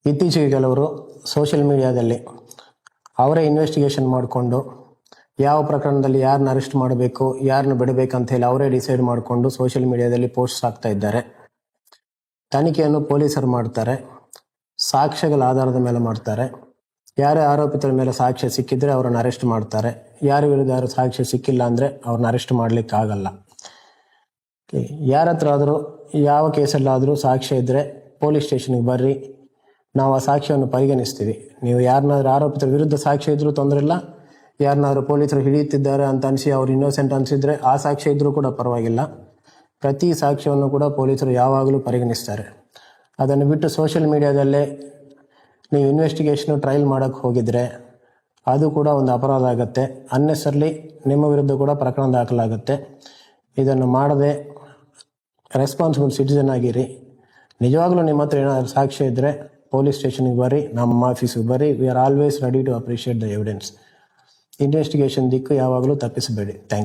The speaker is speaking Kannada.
ಇತ್ತೀಚೆಗೆ ಕೆಲವರು ಸೋಷಿಯಲ್ ಮೀಡಿಯಾದಲ್ಲಿ ಅವರೇ ಇನ್ವೆಸ್ಟಿಗೇಷನ್ ಮಾಡಿಕೊಂಡು ಯಾವ ಪ್ರಕರಣದಲ್ಲಿ ಯಾರನ್ನ ಅರೆಸ್ಟ್ ಮಾಡಬೇಕು, ಯಾರನ್ನ ಬಿಡಬೇಕಂತ ಹೇಳಿ ಅವರೇ ಡಿಸೈಡ್ ಮಾಡಿಕೊಂಡು ಸೋಷಿಯಲ್ ಮೀಡಿಯಾದಲ್ಲಿ ಪೋಸ್ಟ್ ಹಾಕ್ತಾ ಇದ್ದಾರೆ. ತನಿಖೆಯನ್ನು ಪೊಲೀಸರು ಮಾಡ್ತಾರೆ, ಸಾಕ್ಷ್ಯಗಳ ಆಧಾರದ ಮೇಲೆ ಮಾಡ್ತಾರೆ. ಯಾರೇ ಆರೋಪಿತರ ಮೇಲೆ ಸಾಕ್ಷ್ಯ ಸಿಕ್ಕಿದ್ರೆ ಅವ್ರನ್ನ ಅರೆಸ್ಟ್ ಮಾಡ್ತಾರೆ. ಯಾರ ವಿರುದ್ಧ ಯಾರು ಸಾಕ್ಷ್ಯ ಸಿಕ್ಕಿಲ್ಲ ಅಂದರೆ ಅವ್ರನ್ನ ಅರೆಸ್ಟ್ ಮಾಡ್ಲಿಕ್ಕೆ ಆಗಲ್ಲ. ಯಾರ ಹತ್ರ ಆದರೂ ಯಾವ ಕೇಸಲ್ಲಾದರೂ ಸಾಕ್ಷ್ಯ ಇದ್ದರೆ ಪೊಲೀಸ್ ಸ್ಟೇಷನ್ಗೆ ಬರ್ರಿ, ನಾವು ಆ ಸಾಕ್ಷ್ಯವನ್ನು ಪರಿಗಣಿಸ್ತೀವಿ. ನೀವು ಯಾರನ್ನಾದ್ರೂ ಆರೋಪಿತರ ವಿರುದ್ಧ ಸಾಕ್ಷ್ಯ ಇದ್ರೂ ತೊಂದರೆ ಇಲ್ಲ, ಯಾರನ್ನಾದ್ರೂ ಪೊಲೀಸರು ಹಿಡಿಯುತ್ತಿದ್ದಾರೆ ಅಂತ ಅನಿಸಿ ಅವ್ರು ಇನ್ನೋಸೆಂಟ್ ಅನಿಸಿದ್ರೆ ಆ ಸಾಕ್ಷ್ಯ ಇದ್ರೂ ಕೂಡ ಪರವಾಗಿಲ್ಲ. ಪ್ರತಿ ಸಾಕ್ಷ್ಯವನ್ನು ಕೂಡ ಪೊಲೀಸರು ಯಾವಾಗಲೂ ಪರಿಗಣಿಸ್ತಾರೆ. ಅದನ್ನು ಬಿಟ್ಟು ಸೋಷಿಯಲ್ ಮೀಡಿಯಾದಲ್ಲೇ ನೀವು ಇನ್ವೆಸ್ಟಿಗೇಷನು ಟ್ರಯಲ್ ಮಾಡೋಕ್ಕೆ ಹೋಗಿದ್ರೆ ಅದು ಕೂಡ ಒಂದು ಅಪರಾಧ ಆಗುತ್ತೆ. ಅನ್ನೆಸರ್ಲಿ ನಿಮ್ಮ ವಿರುದ್ಧ ಕೂಡ ಪ್ರಕರಣ ದಾಖಲಾಗುತ್ತೆ. ಇದನ್ನು ಮಾಡದೆ ರೆಸ್ಪಾನ್ಸಿಬಲ್ ಸಿಟಿಸನ್ ಆಗಿರಿ. ನಿಜವಾಗ್ಲೂ ನಿಮ್ಮ ಹತ್ರ ಏನಾದರೂ ಸಾಕ್ಷ್ಯ ಇದ್ದರೆ ಪೊಲೀಸ್ ಸ್ಟೇಷನ್ಗೆ ಬರ್ರಿ, ನಮ್ಮ ಆಫೀಸಿಗೆ ಬರ್ರಿ. We are always ready to appreciate the evidence. Investigation ದಿಕ್ಕು ಯಾವಾಗಲೂ ತಪ್ಪಿಸಬೇಡಿ. Thank you.